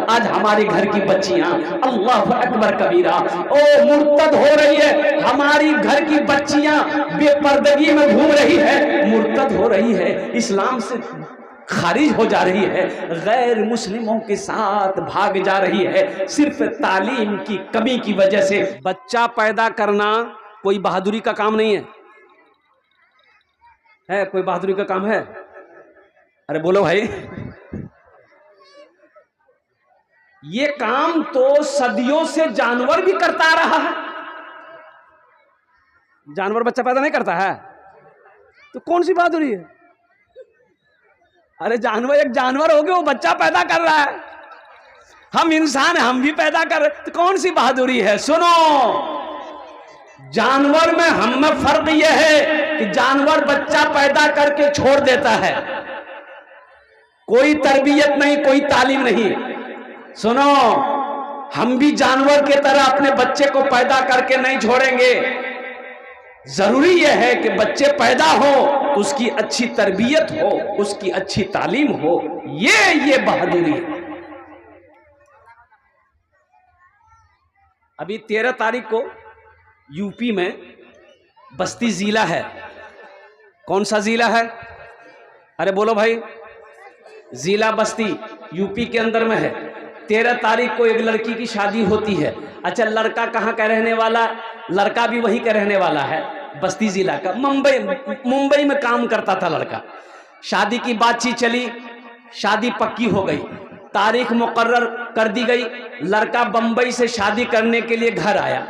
आज हमारे घर की बच्चियां अल्लाह अकबर कबीरा ओ मुर्तद हो रही है, हमारी घर की बच्चियां बेपर्दगी में घूम रही है, मुर्तद हो रही है, इस्लाम से खारिज हो जा रही है, गैर मुस्लिमों के साथ भाग जा रही है, सिर्फ तालीम की कमी की वजह से। बच्चा पैदा करना कोई बहादुरी का काम नहीं है कोई बहादुरी का काम है? अरे बोलो भाई। ये काम तो सदियों से जानवर भी करता रहा है। जानवर बच्चा पैदा नहीं करता है तो कौन सी बहादुरी है? अरे जानवर एक जानवर हो गया, वो बच्चा पैदा कर रहा है। हम इंसान हैं, हम भी पैदा कर रहे, तो कौन सी बहादुरी है? सुनो, जानवर में हम में फर्क यह है कि जानवर बच्चा पैदा करके छोड़ देता है, कोई तरबियत नहीं, कोई तालीम नहीं। सुनो, हम भी जानवर के तरह अपने बच्चे को पैदा करके नहीं छोड़ेंगे। जरूरी यह है कि बच्चे पैदा हो, उसकी अच्छी तरबियत हो, उसकी अच्छी तालीम हो, ये बहादुरी है। अभी 13 तारीख को यूपी में बस्ती जिला है। कौन सा जिला है? अरे बोलो भाई। जिला बस्ती यूपी के अंदर में है। 13 तारीख को एक लड़की की शादी होती है। अच्छा, लड़का कहाँ का रहने वाला? लड़का भी वहीं का रहने वाला है, बस्ती जिला का। मुंबई में काम करता था लड़का। शादी की बातचीत चली, शादी पक्की हो गई, तारीख मुकर्रर कर दी गई। लड़का बंबई से शादी करने के लिए घर आया।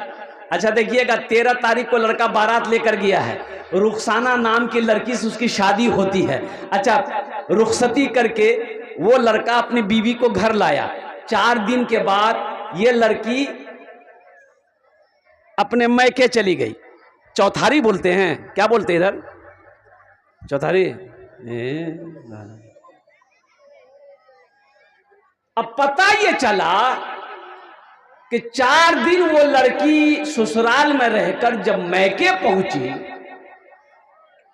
अच्छा देखिएगा, 13 तारीख को लड़का बारात लेकर गया है। रुखसाना नाम की लड़की से उसकी शादी होती है। अच्छा, रुखसती करके वो लड़का अपनी बीवी को घर लाया। 4 दिन के बाद ये लड़की अपने मैके चली गई। चौथारी बोलते हैं, क्या बोलते हैं इधर? चौथारी। अब पता ये चला कि 4 दिन वो लड़की ससुराल में रहकर जब मैके पहुंची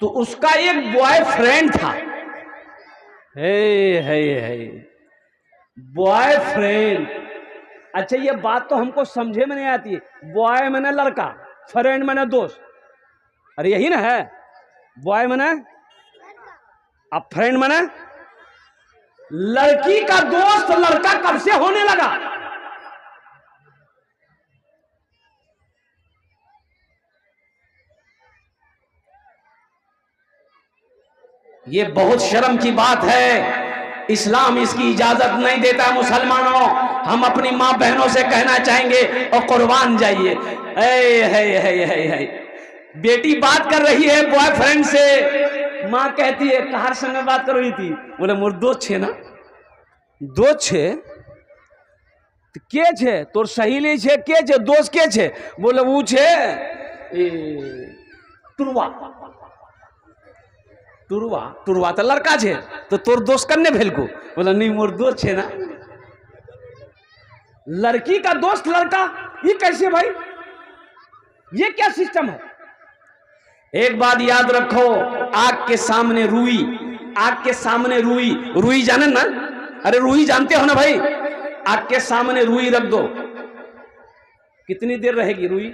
तो उसका एक बॉयफ्रेंड था। बॉयफ्रेंड। अच्छा, ये बात तो हमको समझे में नहीं आती है। बॉय मैंने लड़का, फ्रेंड मैंने दोस्त। अरे यही ना है, बॉय मैंने, अब फ्रेंड मैंने लड़की का दोस्त। लड़का कब से होने लगा? ये बहुत शर्म की बात है। इस्लाम इसकी इजाजत नहीं देता। मुसलमानों, हम अपनी माँ बहनों से कहना चाहेंगे और कुर्बान जाइए। बेटी बात कर रही है बॉयफ्रेंड से, माँ कहती है कहार संग बात कर रही थी? बोले मोर दोस्त छे ना। दोस्त छे तो के छे? तोर सहेली छे के छे? दोस्त के छे? बोले वो छे टुरवा। टुरवा टुरवा तो लड़का छे, तो तोर दोस्त कन्ने भेल को? बोला नहीं, मोर दोस्त छे ना। लड़की का दोस्त लड़का, ये कैसे भाई? ये क्या सिस्टम है? एक बात याद रखो, आग के सामने रुई, आग के सामने रुई। रुई जाने ना? अरे रुई जानते हो ना भाई? आग के सामने रुई रख दो, कितनी देर रहेगी रुई?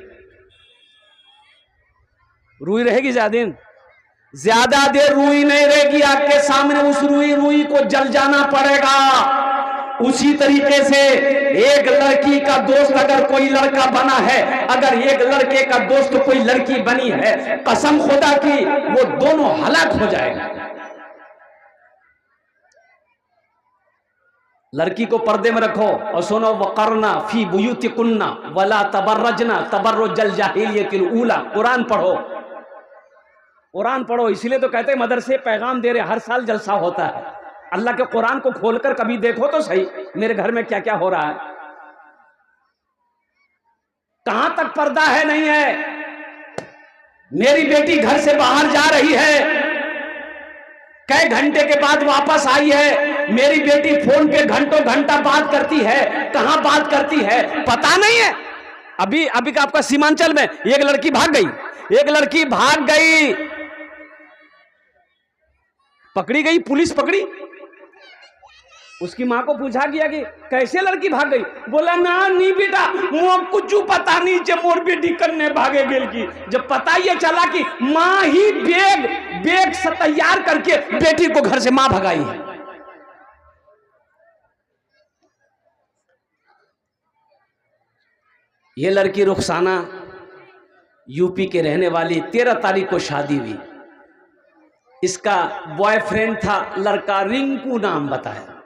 रुई रहेगी ज्यादा दिन? ज्यादा देर रुई नहीं रहेगी आग के सामने। उस रुई को जल जाना पड़ेगा। उसी तरीके से एक लड़की का दोस्त अगर कोई लड़का बना है, अगर एक लड़के का दोस्त कोई लड़की बनी है, कसम खुदा की वो दोनों हलाक हो जाएगा। लड़की को पर्दे में रखो और सुनो, वक़रना फी बुयूतिकुन्ना वला तबर्रजना तबर्रुजल जाहिलियतिल ऊला। कुरान पढ़ो, कुरान पढ़ो। इसलिए तो कहते हैं मदरसे पैगाम दे रहे, हर साल जलसा होता है। अल्लाह के कुरान को खोलकर कभी देखो तो सही, मेरे घर में क्या क्या हो रहा है। कहां तक पर्दा है, नहीं है। मेरी बेटी घर से बाहर जा रही है, कई घंटे के बाद वापस आई है। मेरी बेटी फोन पे घंटों घंटा बात करती है, कहां बात करती है पता नहीं है। अभी का आपका सीमांचल में एक लड़की भाग गई, एक लड़की भाग गई, पकड़ी गई, पुलिस पकड़ी। उसकी माँ को पूछा गया कि कैसे लड़की भाग गई। बोला ना नहीं बेटा, मुझे कुछ पता नहीं जे मोर बेटी कन्ने भागे गेल की। जब पता ये चला कि माँ ही बैग से तैयार करके बेटी को घर से माँ भगाई है। ये लड़की रुखसाना यूपी के रहने वाली, 13 तारीख को शादी हुई। इसका बॉयफ्रेंड था लड़का रिंकू नाम बताया।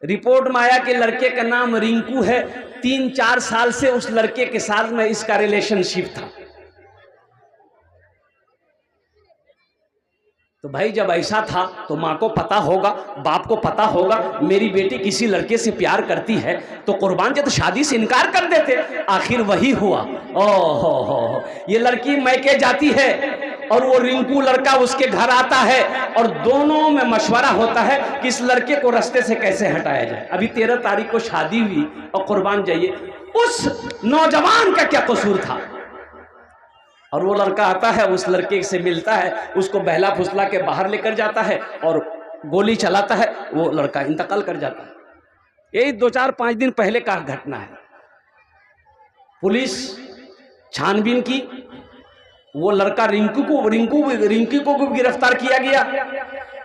रिपोर्ट में आया कि लड़के का नाम रिंकू है। 3-4 साल से उस लड़के के साथ में इसका रिलेशनशिप था। तो भाई जब ऐसा था तो माँ को पता होगा, बाप को पता होगा मेरी बेटी किसी लड़के से प्यार करती है, तो कुर्बान जी तो शादी से इनकार कर देते। आखिर वही हुआ। ओहो, ये लड़की मैके जाती है और वो रिंकू लड़का उसके घर आता है और दोनों में मशवरा होता है कि इस लड़के को रास्ते से कैसे हटाया जाए। अभी 13 तारीख को शादी हुई और कुर्बान जाइए उस नौजवान का क्या कसूर था। और वो लड़का आता है, उस लड़के से मिलता है, उसको बहला फुसला के बाहर लेकर जाता है और गोली चलाता है। वो लड़का इंतकाल कर जाता है। यही 2-4-5 दिन पहले का घटना है। पुलिस छानबीन की, वो लड़का रिंकू को भी गिरफ्तार किया गया।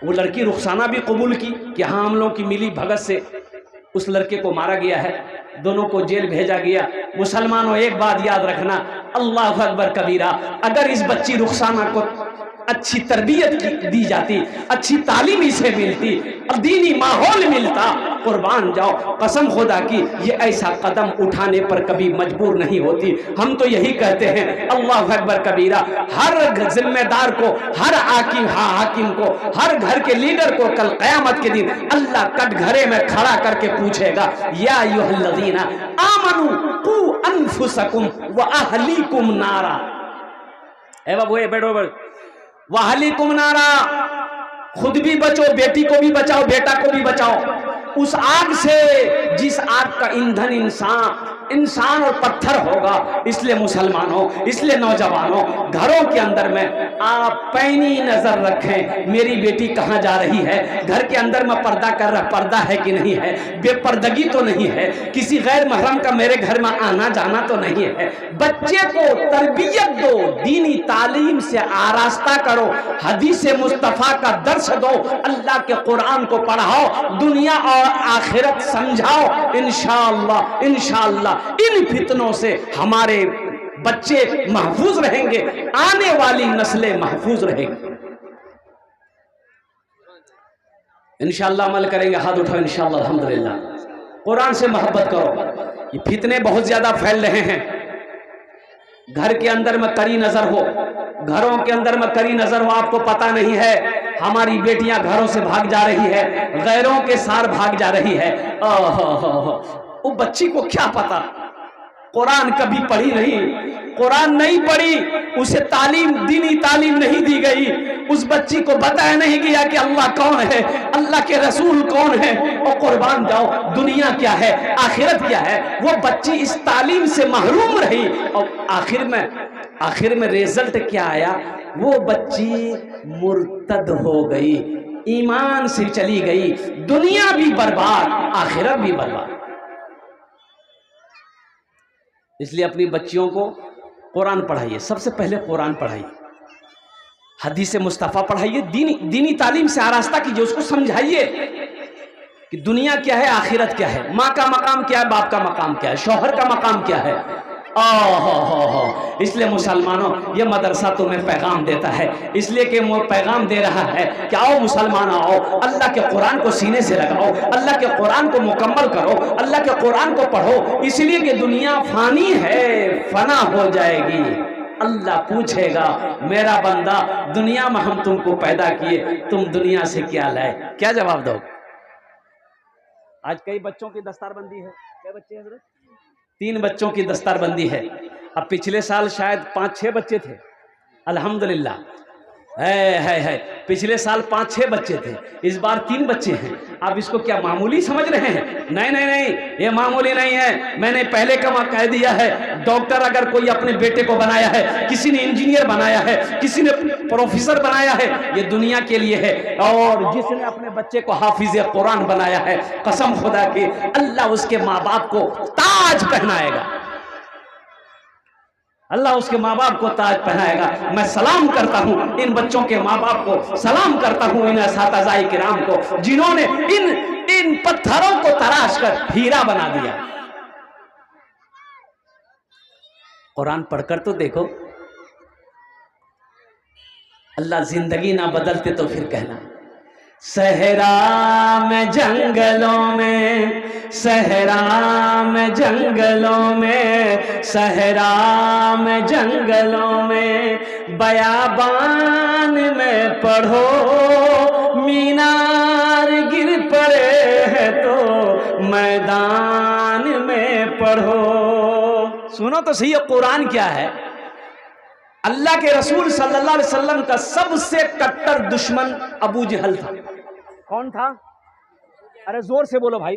वो लड़की रुखसाना भी कबूल की कि हाँ हम लोगों की मिली भगत से उस लड़के को मारा गया है। दोनों को जेल भेजा गया। मुसलमानों एक बात याद रखना, अल्लाह अकबर कबीरा, अगर इस बच्ची रुखसाना को अच्छी तरबियत दी जाती, अच्छी तालीम इसे मिलती, दीनी माहौल मिलता, कुर्बान जाओ कसम खुदा की ये ऐसा कदम उठाने पर कभी मजबूर नहीं होती। हम तो यही कहते हैं अल्लाह अकबर कबीरा, हर जिम्मेदार को, हर हाकिम को, हर घर के लीडर को कल क़यामत के दिन अल्लाह कटघरे में खड़ा करके पूछेगा, या अय्युहल्लज़ीना आमनू कू अनफुसकुम व अहलीकुम नारा। ए बाबू बैठो वाहलीकुम नारा, खुद भी बचो, बेटी को भी बचाओ, बेटा को भी बचाओ उस आग से जिस आग का ईंधन इंसान और पत्थर होगा। इसलिए मुसलमानों, इसलिए नौजवानों, घरों के अंदर में आप पैनी नजर रखें मेरी बेटी कहाँ जा रही है। घर के अंदर में पर्दा है कि नहीं है, बेपर्दगी तो नहीं है, किसी गैर महरम का मेरे घर में आना जाना तो नहीं है। बच्चे को तरबियत दो, दीनी तालीम से आरास्ता करो, हदीस मुस्तफ़ा का दर्स दो, अल्लाह के कुरान को पढ़ाओ, दुनिया और आखिरत समझाओ। इंशाअल्लाह इन फितनों से हमारे बच्चे महफूज रहेंगे, आने वाली नस्लें महफूज रहेंगी। इंशाअल्लाह अमल करेंगे। हाथ उठाओ इंशाअल्लाह। अल्हम्दुलिल्लाह। कुरान से मोहब्बत करो। ये फितने बहुत ज्यादा फैल रहे हैं। घर के अंदर में कड़ी नजर हो, घरों के अंदर में कड़ी नजर हो, आपको पता नहीं है हमारी बेटियां घरों से भाग जा रही है, गैरों के साथ भाग जा रही है। वो बच्ची को क्या पता, कुरान कभी पढ़ी नहीं, कुरान नहीं पढ़ी, उसे तालीम, दीनी तालीम नहीं दी गई, उस बच्ची को बताया नहीं गया कि अल्लाह कौन है, अल्लाह के रसूल कौन है। और कुर्बान जाओ दुनिया क्या है, आखिरत क्या है, वो बच्ची इस तालीम से महरूम रही और आखिर में रिजल्ट क्या आया, वो बच्ची मुर्तद हो गई, ईमान से चली गई, दुनिया भी बर्बाद, आखिरत भी बर्बाद। इसलिए अपनी बच्चियों को कुरान पढ़ाइए, सबसे पहले कुरान पढ़ाइए, हदीस मुस्तफ़ा पढ़ाइए, दीनी तालीम से आरास्ता कीजिए, उसको समझाइए कि दुनिया क्या है, आखिरत क्या है, माँ का मकाम क्या है, बाप का मकाम क्या है, शौहर का मकाम क्या है। इसलिए मुसलमानों, ये मदरसा तुम्हें पैगाम देता है, इसलिए कि वो पैगाम दे रहा है कि आओ मुसलमान, आओ अल्लाह के कुरान को सीने से लगाओ, अल्लाह के कुरान को मुकम्मल करो, अल्लाह के कुरान को पढ़ो, इसलिए कि दुनिया फानी है, फना हो जाएगी। अल्लाह पूछेगा, मेरा बंदा दुनिया में हम तुमको पैदा किए, तुम दुनिया से क्या लाए, क्या जवाब दो। आज कई बच्चों की दस्तारबंदी है, क्या बच्चे हैं? 3 बच्चों की दस्तारबंदी है। अब पिछले साल शायद 5-6 बच्चे थे, अल्हम्दुलिल्लाह। है। पिछले साल 5-6 बच्चे थे, इस बार 3 बच्चे हैं। आप इसको क्या मामूली समझ रहे हैं? नहीं नहीं नहीं, ये मामूली नहीं है। मैंने पहले कह दिया है, डॉक्टर अगर कोई अपने बेटे को बनाया है, किसी ने इंजीनियर बनाया है, किसी ने प्रोफेसर बनाया है, ये दुनिया के लिए है। और जिसने अपने बच्चे को हाफिज कुरान बनाया है, कसम खुदा की, अल्लाह उसके माँ बाप को ताज पहनाएगा। अल्लाह उसके माँ बाप को ताज पहनाएगा। मैं सलाम करता हूँ इन बच्चों के माँ बाप को, सलाम करता हूँ इन असातिज़ाए किराम को, जिन्होंने इन पत्थरों को तराश कर हीरा बना दिया। कुरान पढ़कर तो देखो। अल्लाह जिंदगी ना बदलते तो फिर कहना। सहरा में जंगलों में, सहरा में जंगलों में, सहरा में जंगलों में, बयाबान में पढ़ो, मीनार गिर पड़े हैं तो मैदान में पढ़ो। सुनो तो सही, कुरान क्या है? अल्लाह के रसूल सल्लल्लाहु अलैहि वसल्लम का सबसे कट्टर दुश्मन अबू जहल था। कौन था? अरे जोर से बोलो भाई।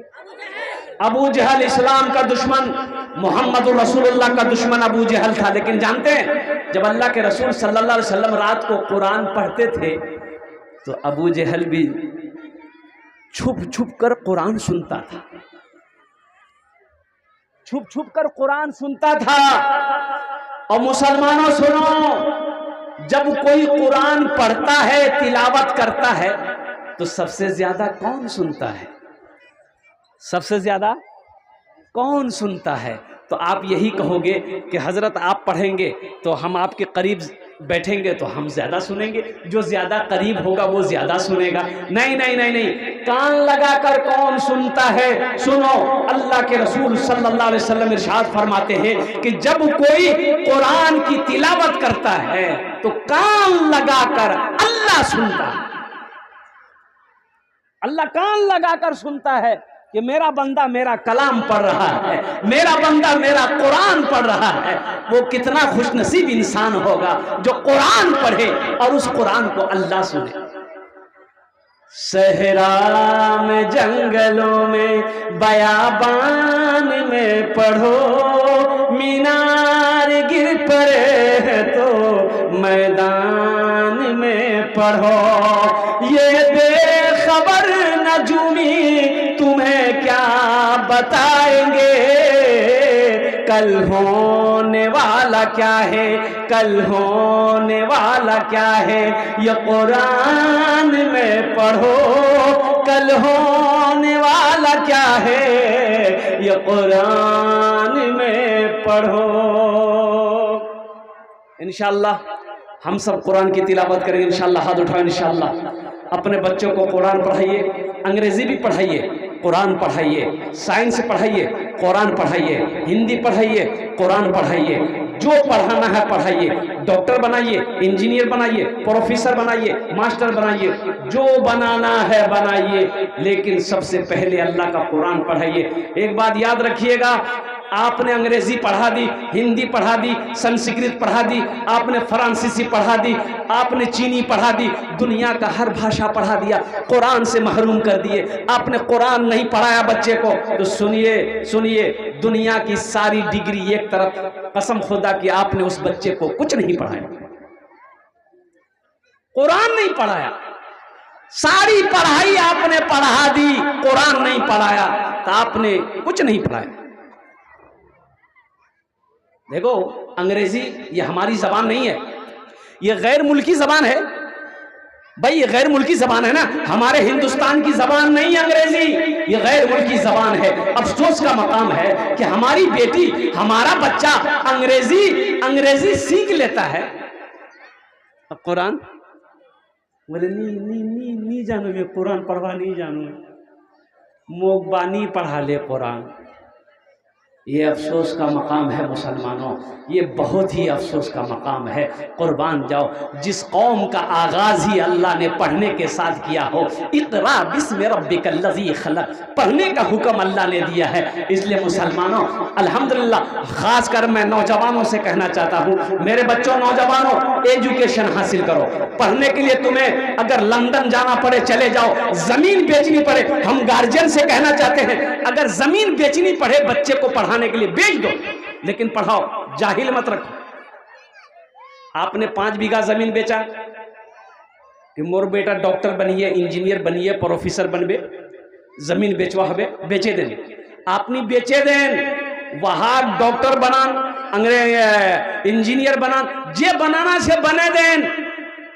अबू जहल इस्लाम का दुश्मन, मोहम्मद रसूलुल्लाह का दुश्मन अबू जहल था। लेकिन जानते हैं, जब अल्लाह के रसूल सल्लल्लाहु अलैहि वसल्लम रात को कुरान पढ़ते थे तो अबू जहल भी छुप छुप कर कुरान सुनता था, छुप छुप कर कुरान सुनता था। और मुसलमानों सुनो, जब कोई कुरान पढ़ता है, तिलावत करता है, तो सबसे ज्यादा कौन सुनता है? सबसे ज्यादा कौन सुनता है? तो आप यही कहोगे कि हजरत आप पढ़ेंगे तो हम आपके करीब बैठेंगे तो हम ज्यादा सुनेंगे, जो ज्यादा करीब होगा वो ज्यादा सुनेगा। नहीं नहीं नहीं नहीं, कान लगाकर कौन सुनता है? सुनो, अल्लाह के रसूल सल्लल्लाहु अलैहि वसल्लम इरशाद फरमाते हैं कि जब कोई कुरान की तिलावत करता है तो कान लगाकर अल्लाह सुनता है। अल्लाह कान लगाकर सुनता है कि मेरा बंदा मेरा कलाम पढ़ रहा है, मेरा बंदा मेरा कुरान पढ़ रहा है। वो कितना खुशनसीब इंसान होगा जो कुरान पढ़े और उस कुरान को अल्लाह सुने। सहरा में जंगलों में, बयाबान में पढ़ो, मीनार गिर पड़े तो मैदान में पढ़ो। ये बेखबर नजूमी तुम्हें क्या बताएंगे, कल होने वाला क्या है, कल होने वाला क्या है। ये कुरान में पढ़ो, कल होने वाला क्या है, ये कुरान में पढ़ो। इंशाअल्लाह हम सब कुरान की तिलावत करेंगे इंशाअल्लाह। हाथ उठाओ इंशाअल्लाह। अपने बच्चों को कुरान पढ़ाइए, अंग्रेजी भी पढ़ाइए, कुरान पढ़ाइए, साइंस पढ़ाइए, कुरान पढ़ाइए, हिंदी पढ़ाइए, कुरान पढ़ाइए, जो पढ़ाना है पढ़ाइए। डॉक्टर बनाइए, इंजीनियर बनाइए, प्रोफेसर बनाइए, मास्टर बनाइए, जो बनाना है बनाइए, लेकिन सबसे पहले अल्लाह का कुरान पढ़ाइए। एक बात याद रखिएगा, आपने अंग्रेजी पढ़ा दी, हिंदी पढ़ा दी, संस्कृत पढ़ा दी, आपने फ्रांसीसी पढ़ा दी, आपने चीनी पढ़ा दी, दुनिया का हर भाषा पढ़ा दिया, कुरान से महरूम कर दिए। आपने कुरान नहीं पढ़ाया बच्चे को तो सुनिए सुनिए, दुनिया की सारी डिग्री एक तरफ, कसम खुदा कि आपने उस बच्चे को कुछ नहीं पढ़ाया, कुरान नहीं पढ़ाया। सारी पढ़ाई आपने पढ़ा दी, कुरान नहीं पढ़ाया तो आपने कुछ नहीं पढ़ाया। देखो, अंग्रेजी ये हमारी जबान नहीं है, ये गैर मुल्की जबान है भाई, ये गैर मुल्की जबान है ना, हमारे हिंदुस्तान की जबान नहीं अंग्रेजी, ये गैर मुल्की जबान है। अफसोस का मकाम है कि हमारी बेटी, हमारा बच्चा अंग्रेजी सीख लेता है, अब कुरान बोले नहीं जानू, मैं कुरान पढ़वा नहीं जानू, मोगबानी पढ़ा ले कुरान। ये अफसोस का मकाम है मुसलमानों, ये बहुत ही अफसोस का मकाम है। कुर्बान जाओ जिस कौम का आगाज़ ही अल्लाह ने पढ़ने के साथ किया हो, इक़रा बिस्मि रब्बिकल्लज़ी खलक़, पढ़ने का हुक्म अल्लाह ने दिया है। इसलिए मुसलमानों अल्हम्दुलिल्लाह, ख़ास कर मैं नौजवानों से कहना चाहता हूँ, मेरे बच्चों नौजवानों एजुकेशन हासिल करो। पढ़ने के लिए तुम्हें अगर लंदन जाना पड़े चले जाओ, ज़मीन बेचनी पड़े, हम गार्जियन से कहना चाहते हैं अगर ज़मीन बेचनी पड़े बच्चे को पढ़ाने के लिए बेच दो, लेकिन पढ़ाओ, जाहिल मत रखो। आपने 5 बीघा जमीन बेचा कि मोर बेटा डॉक्टर बनिए, इंजीनियर बनिए, प्रोफेसर बनबे, जमीन बेचवा हबे, बेचे देन। आपने बेचे देन, वहां डॉक्टर बनान, अंग्रेज इंजीनियर बनान, जे बनाना से बने देन।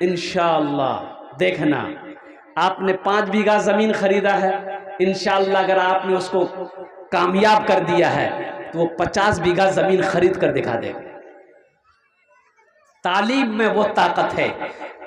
इंशाअल्लाह देखना, आपने 5 बीघा जमीन खरीदा है, इंशाअल्लाह अगर आपने उसको कामयाब कर दिया है तो वो 50 बीघा जमीन खरीद कर दिखा देगा। तालीम में वो ताकत है,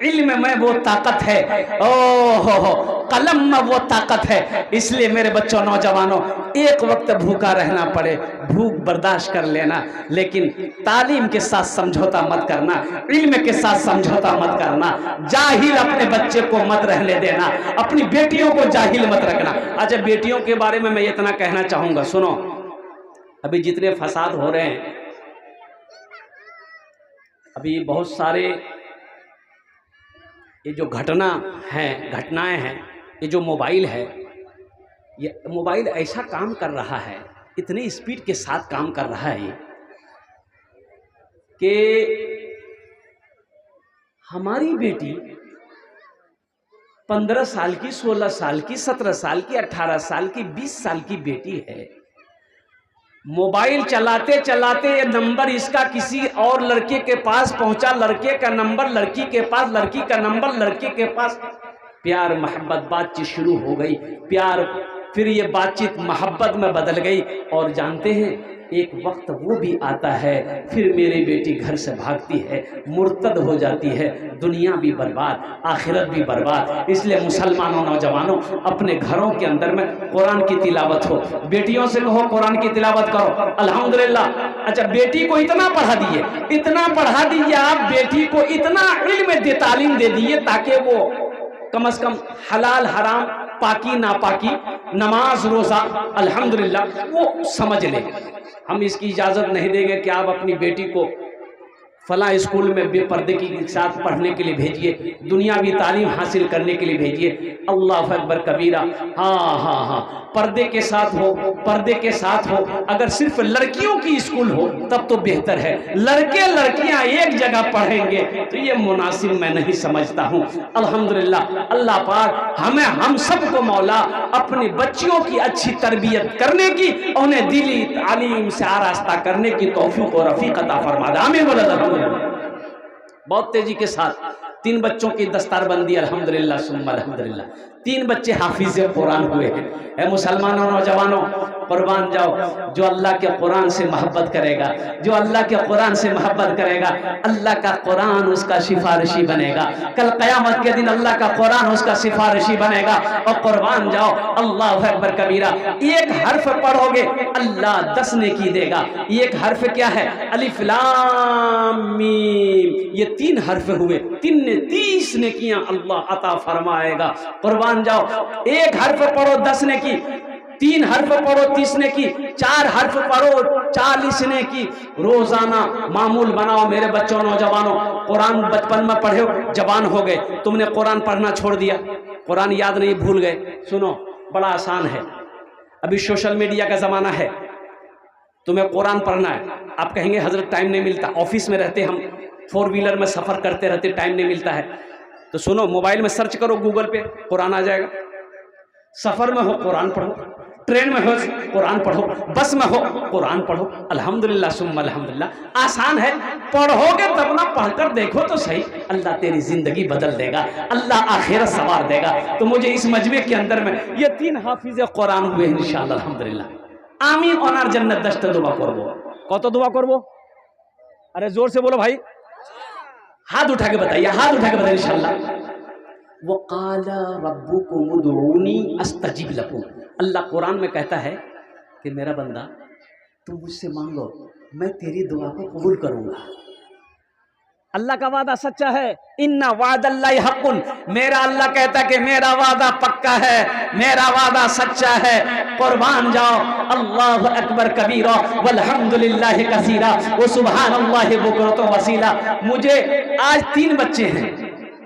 इल्म में वो ताकत है, ओहो कलम में वो ताकत है। इसलिए मेरे बच्चों नौजवानों, एक वक्त भूखा रहना पड़े भूख बर्दाश्त कर लेना, लेकिन तालीम के साथ समझौता मत करना, इल्म के साथ समझौता मत करना, जाहिल अपने बच्चे को मत रहने देना, अपनी बेटियों को जाहिल मत रखना। अच्छा, बेटियों के बारे में मैं इतना कहना चाहूंगा, सुनो, अभी जितने फसाद हो रहे हैं, अभी बहुत सारे ये जो घटनाएं हैं, ये जो मोबाइल है, ये मोबाइल ऐसा काम कर रहा है, इतनी स्पीड के साथ काम कर रहा है कि हमारी बेटी 15 साल की, 16 साल की, 17 साल की, 18 साल की, 20 साल की बेटी है, मोबाइल चलाते चलाते ये नंबर इसका किसी और लड़के के पास पहुंचा, लड़के का नंबर लड़की के पास, लड़की का नंबर लड़के के पास, प्यार मोहब्बत बातचीत शुरू हो गई, प्यार, फिर ये बातचीत मोहब्बत में बदल गई। और जानते हैं एक वक्त वो भी आता है, फिर मेरी बेटी घर से भागती है, मुर्तद हो जाती है, दुनिया भी बर्बाद, आखिरत भी बर्बाद। इसलिए मुसलमानों नौजवानों, अपने घरों के अंदर में कुरान की तिलावत हो, बेटियों से कहो कुरान की तिलावत करो, अल्हम्दुलिल्लाह। अच्छा, बेटी को इतना पढ़ा दिए, इतना पढ़ा दिए आप, बेटी को इतना इल्म दे, तालीम दे दिए ताकि वो कम से कम हलाल हराम, पाकी नापाकी, नमाज रोजा अल्हम्दुलिल्लाह वो समझ ले। हम इसकी इजाज़त नहीं देंगे कि आप अपनी बेटी को फला स्कूल में बेपर्दे के साथ पढ़ने के लिए भेजिए, दुनियावी तालीम हासिल करने के लिए भेजिए। अल्लाह अकबर कबीरा, हाँ हाँ हाँ, पर्दे के साथ हो, पर्दे के साथ हो। अगर सिर्फ लड़कियों की स्कूल हो तब तो बेहतर है, लड़के लड़कियां एक जगह पढ़ेंगे तो ये मुनासिब मैं नहीं समझता हूँ। अल्हम्दुलिल्लाह, अल्लाह पाक हमें, हम सबको मौला अपनी बच्चियों की अच्छी तरबियत करने की, उन्हें दिली तालीम से आरास्ता करने की तौफीक और रफ़ीक अता फरमा दे। आमीन बोला जाता। बहुत तेजी के साथ 3 बच्चों की दस्तारबंदी अल्हम्दुलिल्लाह सुम्मा अल्हम्दुलिल्लाह, 3 बच्चे हाफिज़ कुरान हुए हैं। ऐ मुसलमानों नौजवानों, कुर्बान जाओ, जो अल्लाह के कुरान से मोहब्बत करेगा, जो अल्लाह के कुरान से मोहब्बत करेगा, अल्लाह का कुरान उसका सिफारिशी बनेगा। कल क़यामत के दिन अल्लाह का कुरान उसका सिफारिशी बनेगा। और कुर्बान जाओ, अल्लाह अकबर कबीरा, एक हर्फ पढ़ोगे अल्लाह 10 नेकी देगा। एक हर्फ क्या है? अलिफ लाम मीम, ये 3 हर्फ हुए, 3 ने 30 नेकियां अल्लाह अता फरमाएगा। कुर्बान जाओ, एक हर्फ पढ़ो 10 नेकी, 3 हर्फ पढ़ो 30 नेकी, 4 हर्फ पढ़ो 40 नेकी। रोजाना मामूल बनाओ मेरे बच्चों नौजवानों। कुरान बचपन में पढ़े, जवान हो गए, तुमने कुरान पढ़ना छोड़ दिया, कुरान याद नहीं, भूल गए। सुनो, बड़ा आसान है, अभी सोशल मीडिया का जमाना है, तुम्हें कुरान पढ़ना है, आप कहेंगे हजरत टाइम नहीं मिलता, ऑफिस में रहते हम, 4 व्हीलर में सफर करते रहते, टाइम नहीं मिलता है। तो सुनो, मोबाइल में सर्च करो, गूगल पे कुरान आ जाएगा। सफर में हो कुरान पढ़ो, ट्रेन में हो कुरान पढ़ो, बस में हो कुरान पढ़ो। अल्हम्दुलिल्लाह सुम्मा अल्हम्दुलिल्लाह, आसान है, पढ़ोगे तब ना, पढ़कर देखो तो सही, अल्लाह तेरी जिंदगी बदल देगा, अल्लाह आखिरत सवार देगा। तो मुझे इस मजमे के अंदर में ये 3 हाफिज कुरान हुए इंशाअल्लाह अल्हम्दुलिल्लाह। आमीन ओनार जन्नत दश्त दुआ करबो। कत दुआ करबो? अरे जोर से बोलो भाई, हाथ उठा के बताइए, हाथ उठा के बताइए इंशाअल्लाह। वक़ाला रब्बुकुम उदऊनी अस्तजिब लकुम। अल्लाह कुरान में कहता है कि मेरा बंदा तुम मुझसे मांगो, मैं तेरी दुआ को कबूल करूंगा। अल्लाह का वादा सच्चा है, इन्ना वादल्लाहि हक़्क़ुन, मेरा अल्लाह कहता है कि मेरा वादा पक्का है, मेरा वादा सच्चा है। कुर्बान जाओ, अल्लाहु अकबर कबीरा वल्हम्दुलिल्लाहि कसीरा व सुब्हानल्लाहि बुकरतन वसीला। मुझे आज 3 बच्चे हैं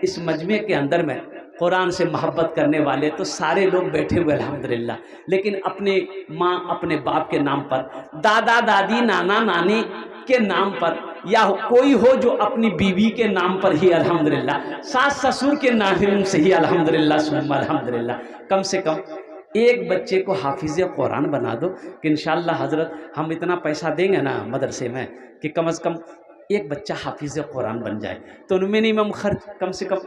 इस मजमे के अंदर में कुरान से मोहब्बत करने वाले, तो सारे लोग बैठे हुए अल्हम्दुलिल्लाह, लेकिन अपने माँ अपने बाप के नाम पर, दादा दादी नाना नानी के नाम पर, या कोई हो जो अपनी बीवी के नाम पर ही अल्हम्दुलिल्लाह, सास ससुर के नाम से ही अल्हम्दुलिल्लाह सुम्मा अल्हम्दुलिल्लाह, कम से कम एक बच्चे को हाफिज़ कुरान बना दो कि इंशाअल्लाह हज़रत हम इतना पैसा देंगे ना मदरसे में कि कम से कम एक बच्चा हाफिज़ कुरान बन जाए, तो उनमें मिनिमम खर्च कम से कम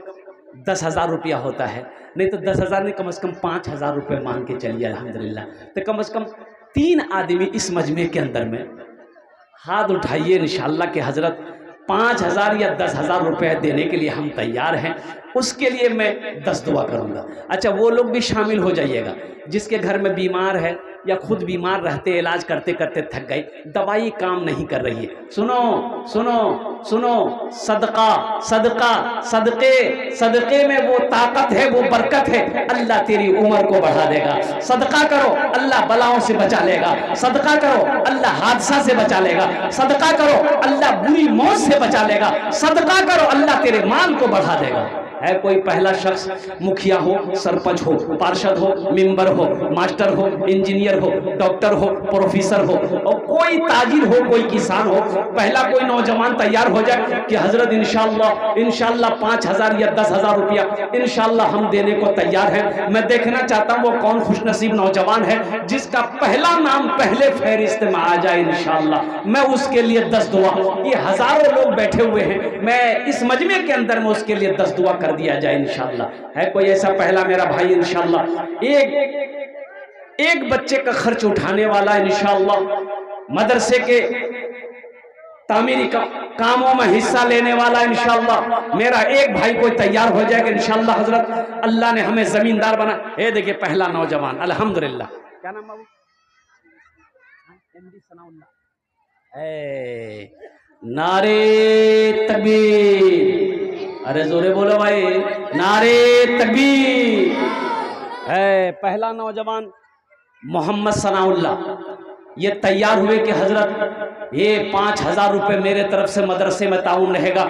10,000 रुपया होता है, नहीं तो 10,000 नहीं कम से कम 5,000 रुपये मान के चलिए अल्हम्दुलिल्लाह। तो कम से कम 3 आदमी इस मजमे के अंदर में हाथ उठाइए इंशाअल्लाह कि हज़रत 5,000 या 10,000 रुपये देने के लिए हम तैयार हैं, उसके लिए मैं 10 दुआ करूँगा। अच्छा, वो लोग भी शामिल हो जाइएगा जिसके घर में बीमार है या खुद बीमार रहते इलाज करते करते थक गए, दवाई काम नहीं कर रही है, सुनो सुनो सुनो, सदका सदका सदके सदके में वो ताकत है, वो बरकत है, अल्लाह तेरी उम्र को बढ़ा देगा। सदका करो, अल्लाह बलाओं से बचा लेगा। सदका करो, अल्लाह हादसा से बचा लेगा। सदका करो, अल्लाह बुरी मौत से बचा लेगा। सदका करो, अल्लाह तेरे माल को बढ़ा देगा। है कोई पहला शख्स, मुखिया हो, सरपंच हो, पार्षद हो, मेंबर हो, मास्टर हो, इंजीनियर हो, डॉक्टर हो, प्रोफेसर हो, और कोई ताजिर हो, कोई किसान हो, पहला कोई नौजवान तैयार हो जाए कि हजरत इंशाअल्लाह इंशाअल्लाह 5,000 या 10,000 रुपया इंशाअल्लाह हम देने को तैयार हैं। मैं देखना चाहता हूँ वो कौन खुशनसीब नौजवान है जिसका पहला नाम पहले फहरिस्त में आ जाए इंशाअल्लाह। मैं उसके लिए 10 दुआ, ये हजारों लोग बैठे हुए हैं, मैं इस मजमे के अंदर में उसके लिए 10 दुआ कर दिया जाए इंशाअल्लाह। है कोई ऐसा पहला मेरा भाई इंशाअल्लाह एक बच्चे का खर्च उठाने वाला इंशाअल्लाह, मदरसे के तामीरी कामों में हिस्सा लेने वाला इंशाअल्लाह, मेरा एक भाई कोई तैयार हो जाएगा इंशाअल्लाह। हजरत अल्लाह ने हमें जमींदार बना। ये देखिए पहला नौजवान अल्हम्दुलिल्लाह, क्या नाम बाबू? एमडी सनाउल्लाह। नारे तकबीर, अरे जोरे बोलो भाई, नारे तकबीर। है पहला नौजवान मोहम्मद सनाउल्लाह, ये तैयार हुए कि हजरत ये 5,000 रुपये मेरे तरफ से मदरसे में ताउन रहेगा।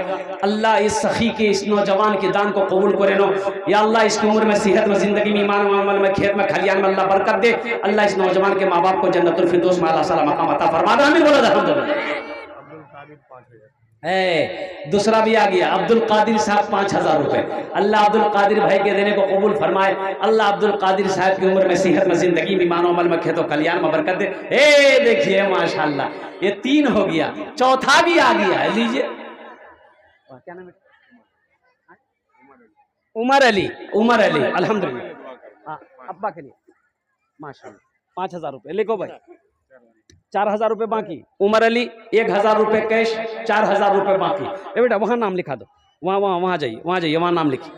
अल्लाह इस सखी के, इस नौजवान के दान को कबूल करे नो। या अल्लाह इसकी उम्र में, सेहत में, जिंदगी में, ईमान में, अमल में, खेत में, खलियान में अल्लाह बरकत दे। अल्लाह इस नौजवान के माँ बाप को जन्नतुल फिरदौस में अल्लाह सलाम मकाम अता फरमा दे। आमीन बोलो अल्हम्दुलिल्लाह। दूसरा भी आ गया, अब्दुल कादिर साहब 5,000 रुपए। अल्लाह अब्दुल कादिर भाई के देने को कबूल फरमाए। अल्लाह अब्दुल कादिर साहब की उम्र में, सेहत में, जिंदगी में, ईमान अमल में, खेतों कल्याण में बरकत दे। देखिए माशाल्लाह, ये 3 हो गया, चौथा भी आ गया है। लीजिए क्या नाम है? उमर अली। उमर अली अल्हम्दुलिल्लाह। हाँ, अब्बा के लिए माशाल्लाह 5,000 रुपए लिखो भाई। 4,000 रुपये बाकी। उमर अली 1,000 रुपये कैश, 4,000 रुपये बाकी। बेटा वहाँ नाम लिखा दो, वहाँ जाइए, वहाँ नाम लिखिए।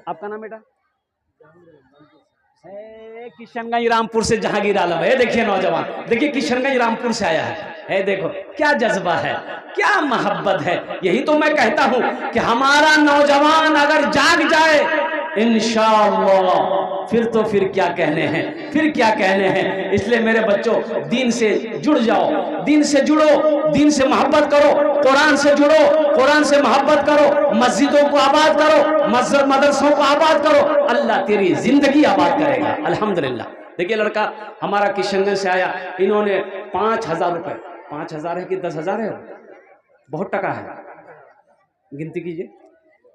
आपका नाम बेटा? किशनगंज रामपुर से जहांगीर आलम है। देखिए नौजवान, देखिए किशनगंज रामपुर से आया है। देखो क्या जज्बा है, क्या मोहब्बत है। यही तो मैं कहता हूँ कि हमारा नौजवान अगर जाग जाए इंशाअल्लाह, फिर क्या कहने हैं, फिर क्या कहने हैं। इसलिए मेरे बच्चों, दीन से जुड़ जाओ, दीन से जुड़ो, दीन से मोहब्बत करो, कुरान से जुड़ो, कुरान से मोहब्बत करो, मस्जिदों को आबाद करो, मस्जिद मदरसों को आबाद करो, अल्लाह तेरी जिंदगी आबाद करेगा अल्हम्दुलिल्लाह। देखिए लड़का हमारा किशनगंज से आया, इन्होंने 5,000 रुपये, 5,000 है कि 10,000 है? बहुत टका है, गिनती कीजिए।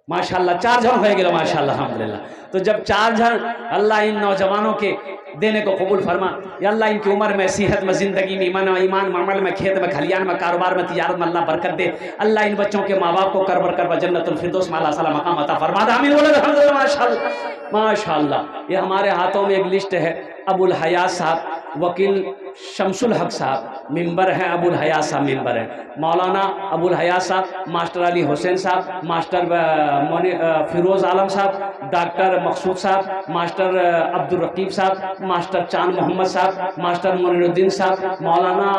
माशाल्लाह 4 जन हो गए माशाल्लाह अल्हम्दुलिल्लाह। तो जब 4 जन, अल्लाह इन नौजवानों के देने को कबूल फरमा। या अल्लाह इनकी उम्र में, सेहत में, जिंदगी में, ईमान मामल में, खेत में, खलियान में, कारोबार में, तिजारत में अल्लाह बरकत दे। अल्लाह इन बच्चों के माँ बाप को कर जन्नतुल फिरदौस में अल्लाह सलाम मकाम अता फरमा दे। आमीन बोलो अल्हम्दुलिल्लाह। माशाल्लाह माशाल्लाह। ये हमारे हाथों में एक लिस्ट है, अबुल हयात साहब, वकील शमसुल हक साहब मेंबर हैं, अबुल हयात साहब मेंबर हैं, मौलाना अबुल हयात साहब, मास्टर अली हुसैन साहब, मास्टर फिरोज़ आलम साहब, डॉक्टर मकसूद साहब, मास्टर अब्दुल रकीब साहब, मास्टर चांद मोहम्मद साहब, मास्टर मुनीरुद्दीन साहब, मौलाना